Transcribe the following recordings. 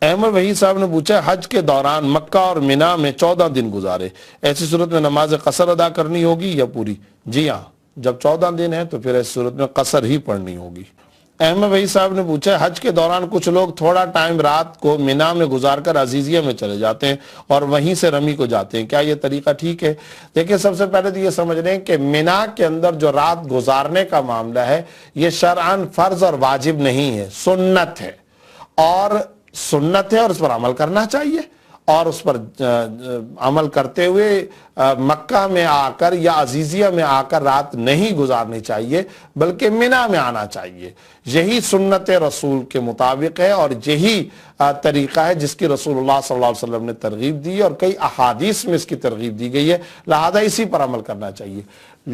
احمد وحید صاحب نے پوچھا حج کے دوران مکہ اور مینا میں 14 دن گزارے، ایسی صورت میں نماز قصر ادا کرنی ہوگی یا پوری؟ جی ہاں، جب 14 دن ہے تو پھر ایسی صورت میں قصر ہی پڑھنی ہوگی۔ احمد وحید صاحب نے پوچھا حج کے دوران کچھ لوگ تھوڑا ٹائم رات کو مینا میں گزار کر عزیزیہ میں چلے جاتے ہیں اور وہیں سے رمی کو جاتے ہیں، کیا یہ طریقہ ٹھیک ہے؟ دیکھیں، سب سے پہلے تو یہ سمجھ لیں کہ مینا کے اندر جو رات گزارنے کا معاملہ ہے یہ شرعاً فرض اور واجب نہیں ہے، سنت ہے، اور اس پر عمل کرنا چاہیے، اور اس پر عمل کرتے ہوئے مکہ میں آ کر یا عزیزیہ میں آ کر رات نہیں گزارنی چاہیے بلکہ مینا میں آنا چاہیے۔ یہی سنت رسول کے مطابق ہے اور یہی طریقہ ہے جس کی رسول اللہ صلی اللہ علیہ وسلم نے ترغیب دی اور کئی احادیث میں اس کی ترغیب دی گئی ہے، لہذا اسی پر عمل کرنا چاہیے۔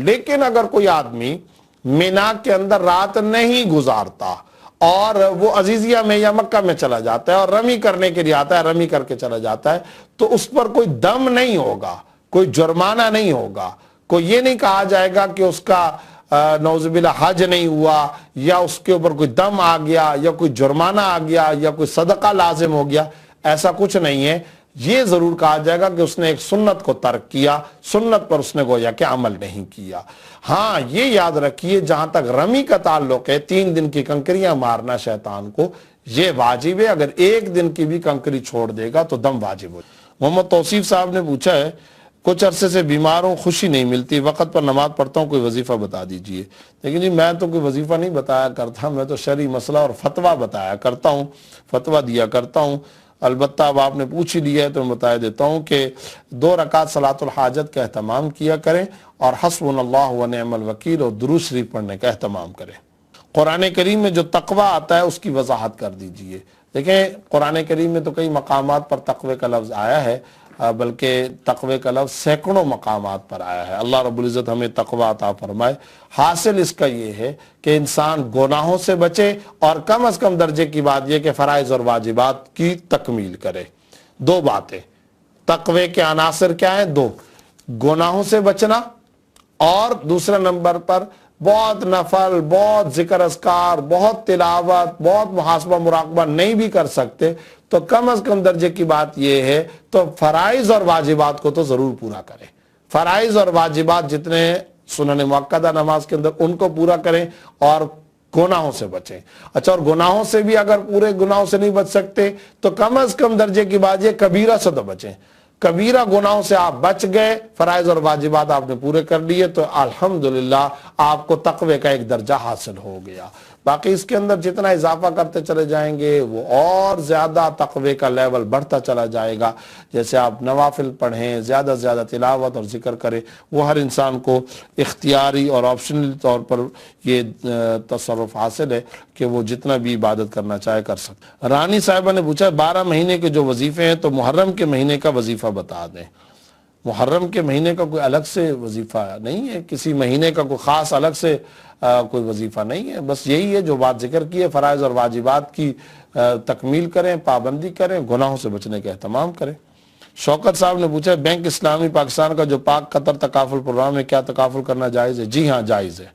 لیکن اگر کوئی آدمی مینا کے اندر رات نہیں گزارتا اور وہ عزیزیہ میں یا مکہ میں چلا جاتا ہے اور رمی کرنے کے لیے آتا ہے، رمی کر کے چلا جاتا ہے، تو اس پر کوئی دم نہیں ہوگا، کوئی جرمانہ نہیں ہوگا، کوئی یہ نہیں کہا جائے گا کہ اس کا نعوذ باللہ حج نہیں ہوا یا اس کے اوپر کوئی دم آ گیا یا کوئی جرمانہ آ گیا یا کوئی صدقہ لازم ہو گیا، ایسا کچھ نہیں ہے۔ یہ ضرور کہا جائے گا کہ اس نے ایک سنت کو ترک کیا، سنت پر اس نے گویا کہ عمل نہیں کیا۔ ہاں یہ یاد رکھیے جہاں تک رمی کا تعلق ہے، 3 دن کی کنکریاں مارنا شیطان کو یہ واجب ہے، اگر 1 دن کی بھی کنکری چھوڑ دے گا تو دم واجب ہو۔ محمد توصیف صاحب نے پوچھا ہے کچھ عرصے سے بیمار ہوں، خوشی نہیں ملتی، وقت پر نماز پڑھتا ہوں، کوئی وظیفہ بتا دیجئے۔ لیکن جی میں تو کوئی وظیفہ نہیں بتایا کرتا، میں تو شرعی مسئلہ اور فتویٰ بتایا کرتا ہوں، فتویٰ دیا کرتا ہوں۔ البتہ اب آپ نے پوچھ ہی لیا ہے تو میں بتا دیتا ہوں کہ 2 رکعت صلاۃ الحاجت کا اہتمام کیا کریں اور حسبنا اللہ ونعم الوکیل اور درود شریف پڑھنے کا اہتمام کریں۔ قرآن کریم میں جو تقوی آتا ہے اس کی وضاحت کر دیجئے۔ دیکھیں قرآن کریم میں تو کئی مقامات پر تقوی کا لفظ آیا ہے، بلکہ تقوی کا لفظ سینکڑوں مقامات پر آیا ہے۔ اللہ رب العزت ہمیں تقوی عطا فرمائے۔ حاصل اس کا یہ ہے کہ انسان گناہوں سے بچے اور کم از کم درجے کی بات یہ کہ فرائض اور واجبات کی تکمیل کرے۔ 2 باتیں تقوی کے عناصر کیا ہیں؟ 2، گناہوں سے بچنا، اور دوسرے نمبر پر بہت نفل، بہت ذکر اذکار، بہت تلاوت، بہت محاسبہ مراقبہ نہیں بھی کر سکتے تو کم از کم درجے کی بات یہ ہے تو فرائض اور واجبات کو تو ضرور پورا کریں۔ فرائض اور واجبات جتنے سنن مؤکدہ نماز کے اندر ان کو پورا کریں اور گناہوں سے بچیں۔ اچھا، اور گناہوں سے بھی اگر پورے گناہوں سے نہیں بچ سکتے تو کم از کم درجے کی بات یہ کبیرہ سے تو بچیں۔ کبیرہ گناہوں سے آپ بچ گئے، فرائض اور واجبات آپ نے پورے کر لیے تو الحمدللہ آپ کو تقوی کا ایک درجہ حاصل ہو گیا۔ باقی اس کے اندر جتنا اضافہ کرتے چلے جائیں گے وہ اور زیادہ تقوی کا لیول بڑھتا چلا جائے گا۔ جیسے آپ نوافل پڑھیں، زیادہ سے زیادہ تلاوت اور ذکر کریں، وہ ہر انسان کو اختیاری اور آپشنل طور پر یہ تصرف حاصل ہے کہ وہ جتنا بھی عبادت کرنا چاہے کر سکتے۔ رانی صاحبہ نے پوچھا 12 مہینے کے جو وظیفے ہیں تو محرم کے مہینے کا وظیفہ بتا دیں۔ محرم کے مہینے کا کوئی الگ سے وظیفہ نہیں ہے، کسی مہینے کا کوئی خاص الگ سے کوئی وظیفہ نہیں ہے، بس یہی ہے جو بات ذکر کی ہے، فرائض اور واجبات کی تکمیل کریں، پابندی کریں، گناہوں سے بچنے کا اہتمام کریں۔ شوکت صاحب نے پوچھا بینک اسلامی پاکستان کا جو پاک قطر تکافل پروگرام ہے کیا تکافل کرنا جائز ہے؟ جی ہاں جائز ہے۔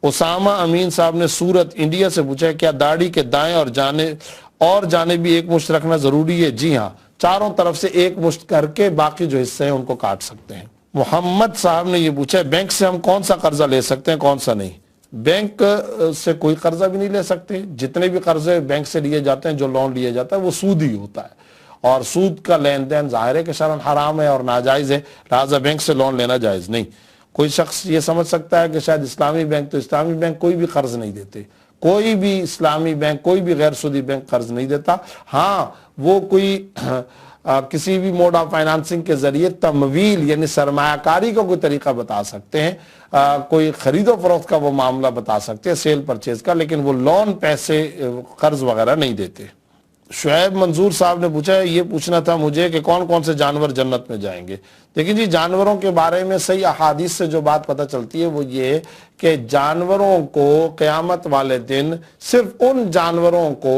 اسامہ امین صاحب نے سورت انڈیا سے پوچھا کیا داڑھی کے دائیں اور جانبی ایک مشت رکھنا ضروری ہے؟ جی ہاں، چاروں طرف سے ایک مشت کر کے باقی جو حصے ہیں ان کو کاٹ سکتے ہیں۔ محمد صاحب نے یہ پوچھا بینک سے ہم کون سا قرضہ لے سکتے ہیں کون سا نہیں؟ بینک سے کوئی قرضہ بھی نہیں لے سکتے، جتنے بھی قرضے بینک سے لیے جاتے ہیں، جو لون لیے جاتا ہے وہ سود ہی ہوتا ہے، اور سود کا لین دین ظاہر ہے کہ شرعاً حرام ہے اور ناجائز ہے، لہٰذا بینک سے لون لینا جائز نہیں۔ کوئی شخص یہ سمجھ سکتا ہے کہ شاید اسلامی بینک، تو اسلامی بینک کوئی بھی قرض نہیں دیتے، کوئی بھی اسلامی بینک، کوئی بھی غیر سودی بینک قرض نہیں دیتا۔ ہاں وہ کوئی کسی بھی موڈ آف فائنانسنگ کے ذریعے تمویل یعنی سرمایہ کاری کا کوئی طریقہ بتا سکتے ہیں، کوئی خرید و فروخت کا وہ معاملہ بتا سکتے ہیں، سیل پرچیز کا، لیکن وہ لون، پیسے، قرض وغیرہ نہیں دیتے۔ شعیب منظور صاحب نے پوچھا یہ پوچھنا تھا مجھے کہ کون کون سے جانور جنت میں جائیں گے؟ لیکن جی جانوروں کے بارے میں صحیح احادیث سے جو بات پتہ چلتی ہے وہ یہ کہ جانوروں کو قیامت والے دن صرف ان جانوروں کو